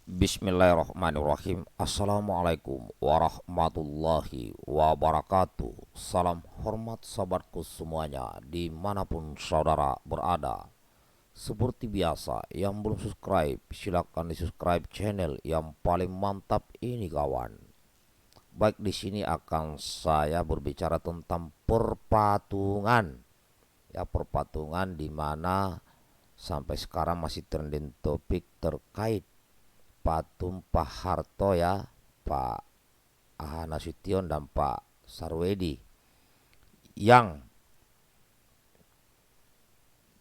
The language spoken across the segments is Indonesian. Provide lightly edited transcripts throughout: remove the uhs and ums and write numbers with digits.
Bismillahirrahmanirrahim. Assalamualaikum warahmatullahi wabarakatuh. Salam hormat sahabatku semuanya dimanapun saudara berada. Seperti biasa, yang belum subscribe silakan di subscribe channel yang paling mantap ini kawan. Baik, di sini akan saya berbicara tentang perpatungan. Ya, perpatungan di mana sampai sekarang masih trending topik terkait patung Pak Harto, ya, Pak Nasution dan Pak Sarwedi yang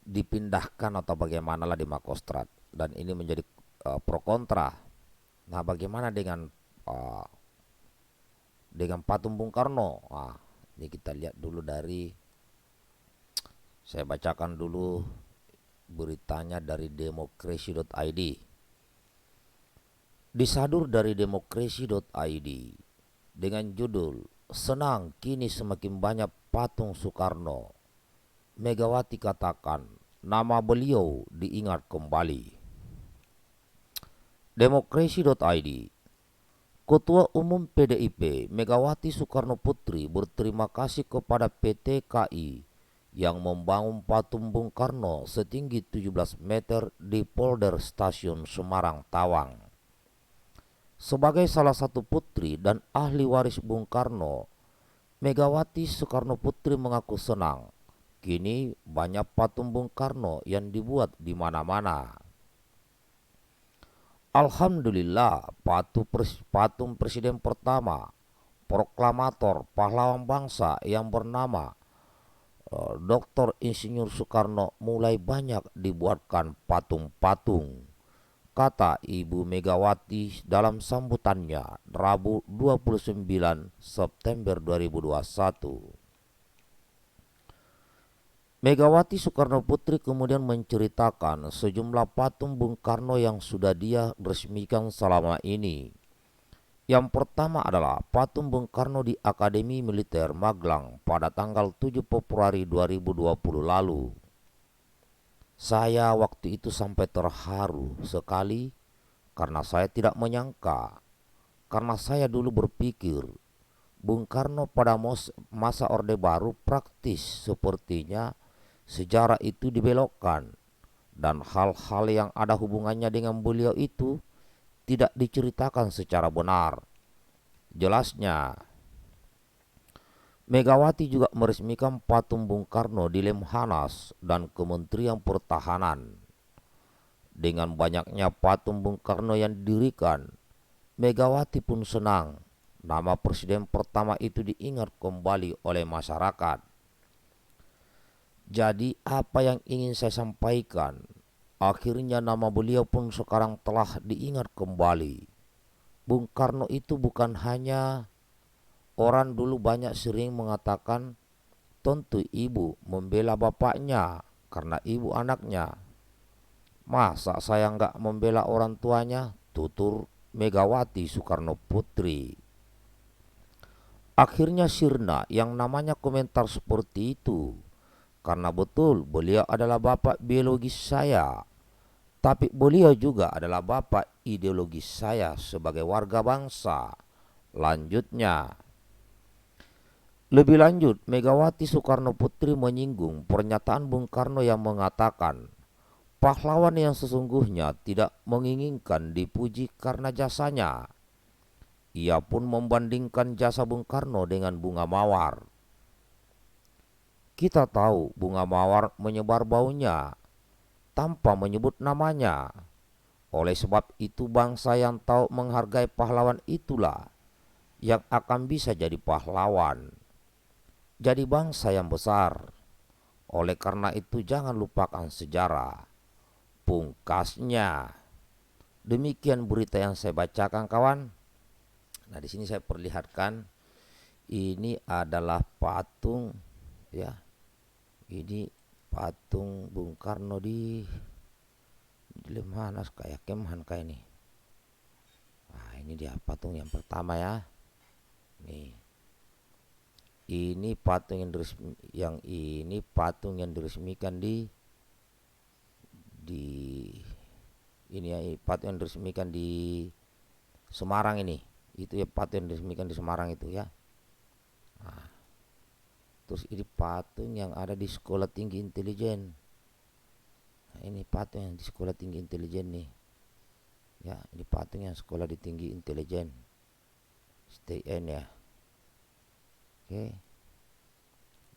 dipindahkan atau bagaimana lah di Makostrat, dan ini menjadi pro kontra. Nah, bagaimana dengan patung Bung Karno? Nah, ini kita lihat dulu saya bacakan dulu beritanya dari demokrasi.id. Disadur dari demokrasi.id dengan judul "Senang kini semakin banyak patung Soekarno. Megawati katakan nama beliau diingat kembali." Demokrasi.id. Ketua Umum PDIP Megawati Soekarno Putri berterima kasih kepada PT KAI yang membangun patung Bung Karno setinggi 17 meter di polder Stasiun Semarang Tawang. Sebagai salah satu putri dan ahli waris Bung Karno, Megawati Soekarno Putri mengaku senang. Kini banyak patung Bung Karno yang dibuat di mana-mana. Alhamdulillah, patung presiden pertama, proklamator pahlawan bangsa yang bernama Dr. Insinyur Soekarno mulai banyak dibuatkan patung-patung, kata Ibu Megawati dalam sambutannya Rabu 29 September 2021. Megawati Soekarno Putri kemudian menceritakan sejumlah patung Bung Karno yang sudah dia resmikan selama ini. Yang pertama adalah patung Bung Karno di Akademi Militer Magelang pada tanggal 7 Februari 2020 lalu. Saya waktu itu sampai terharu sekali karena saya tidak menyangka. Karena saya dulu berpikir Bung Karno pada masa Orde Baru praktis sepertinya sejarah itu dibelokkan dan hal-hal yang ada hubungannya dengan beliau itu tidak diceritakan secara benar. Jelasnya, Megawati juga meresmikan patung Bung Karno di Lemhanas dan Kementerian Pertahanan. Dengan banyaknya patung Bung Karno yang didirikan, Megawati pun senang nama presiden pertama itu diingat kembali oleh masyarakat. Jadi apa yang ingin saya sampaikan, akhirnya nama beliau pun sekarang telah diingat kembali. Bung Karno itu bukan hanya, orang dulu banyak sering mengatakan tentu ibu membela bapaknya karena ibu anaknya. Masa saya nggak membela orang tuanya? Tutur Megawati Soekarno Putri. Akhirnya sirna yang namanya komentar seperti itu. Karena betul beliau adalah bapak biologis saya, tapi beliau juga adalah bapak ideologis saya sebagai warga bangsa. Lanjutnya, lebih lanjut, Megawati Soekarno Putri menyinggung pernyataan Bung Karno yang mengatakan pahlawan yang sesungguhnya tidak menginginkan dipuji karena jasanya. Ia pun membandingkan jasa Bung Karno dengan bunga mawar. Kita tahu bunga mawar menyebar baunya tanpa menyebut namanya. Oleh sebab itu bangsa yang tahu menghargai pahlawan itulah yang akan bisa jadi pahlawan, jadi bangsa yang besar. Oleh karena itu jangan lupakan sejarah. Pungkasnya. Demikian berita yang saya bacakan kawan. Nah, di sini saya perlihatkan ini adalah patung, ya. Ini patung Bung Karno di Lemhanas kayak Kemhan kayak ini. Nah, ini dia patung yang pertama ya. Nih. Ini patung yang diresmikan di Ini ya patung yang diresmikan di Semarang ini. Itu ya patung yang diresmikan di Semarang itu ya. Nah, terus ini patung yang ada di Sekolah Tinggi Intelijen. Nah, ini patung yang di Sekolah Tinggi Intelijen nih. Ya, ini patung yang Sekolah di Tinggi Intelijen. STN ya. Oke.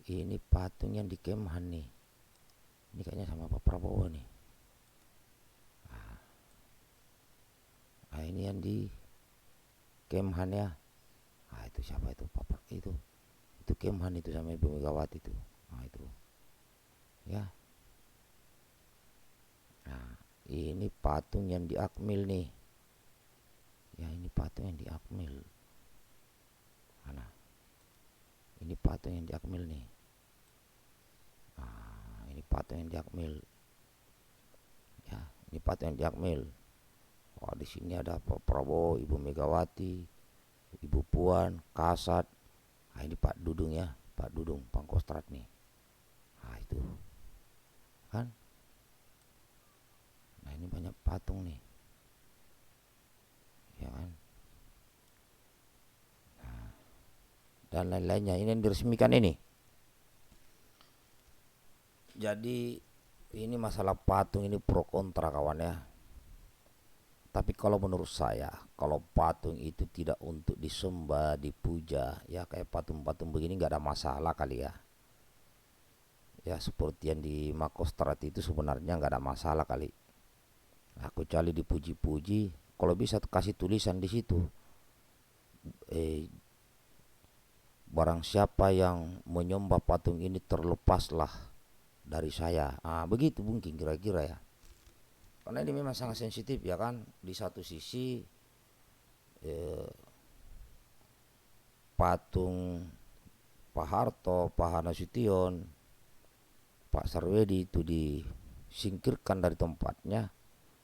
Ini patung yang di Kemhan nih. Ini kayaknya sama Pak Prabowo nih. Nah, ini yang di Kemhan ya. Nah, itu siapa itu? Pak itu Kemhan itu sama Ibu Megawati itu. Nah, itu. Ya. Nah, ini patung yang di Akmil nih. Ya, ini patung yang di Akmil. Mana? Ini patung yang di Akmil nih. Nah, ini patung yang di Akmil. Ya, ini patung yang di Akmil. Wah, di sini ada Pak Prabowo, Ibu Megawati, Ibu Puan, Kasat. Nah, ini Pak Dudung ya, Pak Dudung Pangkostrat nih. Nah, itu kan. Nah, ini banyak patung nih. Ya kan. Nah, dan lain-lainnya ini yang diresmikan ini. Jadi ini masalah patung ini pro kontra kawan ya. Tapi kalau menurut saya, kalau patung itu tidak untuk disembah, dipuja, ya kayak patung-patung begini nggak ada masalah kali ya. Ya seperti yang di Makostrat itu sebenarnya nggak ada masalah kali. Aku cari dipuji-puji, kalau bisa kasih tulisan di situ. Barang siapa yang menyembah patung ini terlepaslah dari saya. Ah begitu mungkin kira-kira ya. Karena ini memang sangat sensitif ya kan. Di satu sisi patung Pak Harto, Pak Nasution, Pak Sarwedi itu disingkirkan dari tempatnya.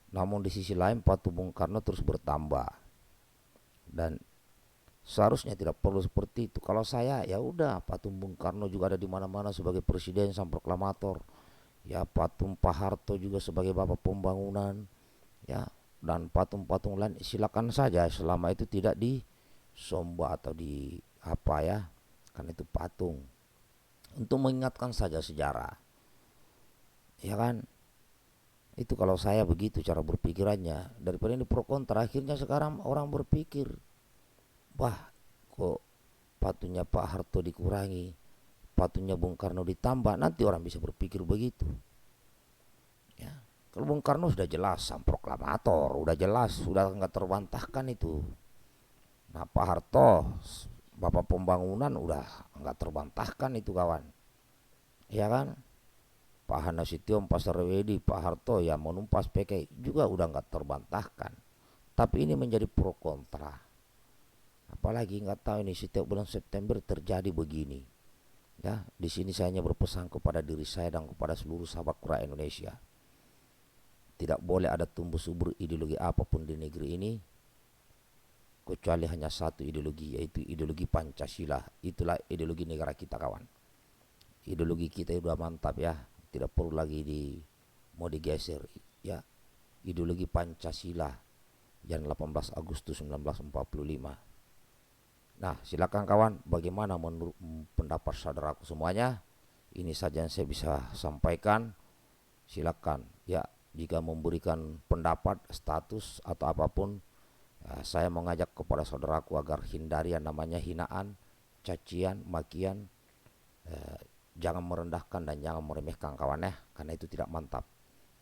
Namun di sisi lain patung Bung Karno terus bertambah. Dan seharusnya tidak perlu seperti itu. Kalau saya ya udah patung Bung Karno juga ada di mana-mana sebagai presiden sang proklamator. Ya patung Pak Harto juga sebagai bapak pembangunan. Ya dan patung-patung lain silakan saja selama itu tidak disembah atau di apa ya. Karena itu patung untuk mengingatkan saja sejarah. Ya kan? Itu kalau saya begitu cara berpikirannya. Daripada ini pro kontra, akhirnya sekarang orang berpikir, wah kok patungnya Pak Harto dikurangi, patungnya Bung Karno ditambah, nanti orang bisa berpikir begitu. Ya, kalau Bung Karno sudah jelas sang proklamator, udah jelas, sudah nggak terbantahkan itu. Nah Pak Harto, bapak pembangunan udah nggak terbantahkan itu kawan. Ya kan? Pak Nasution, Pak Sarwedi, Pak Harto ya menumpas PKI juga udah nggak terbantahkan. Tapi ini menjadi pro kontra. Apalagi nggak tahu ini setiap bulan September terjadi begini. Ya, di sini saya hanya berpesan kepada diri saya dan kepada seluruh sahabat Quran Indonesia. Tidak boleh ada tumbuh subur ideologi apapun di negeri ini kecuali hanya satu ideologi, yaitu ideologi Pancasila. Itulah ideologi negara kita kawan. Ideologi kita sudah mantap ya, tidak perlu lagi mau digeser ya. Ideologi Pancasila yang 18 Agustus 1945. Nah silakan kawan, bagaimana menurut pendapat saudaraku semuanya. Ini saja yang saya bisa sampaikan. Silakan ya, jika memberikan pendapat, status atau apapun ya, saya mengajak kepada saudaraku agar hindari yang namanya hinaan, cacian, makian. Jangan merendahkan dan jangan meremehkan kawan ya, karena itu tidak mantap.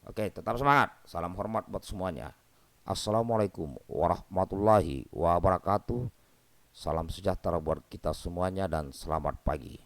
Oke, tetap semangat. Salam hormat buat semuanya. Assalamualaikum warahmatullahi wabarakatuh. Salam sejahtera buat kita semuanya dan selamat pagi.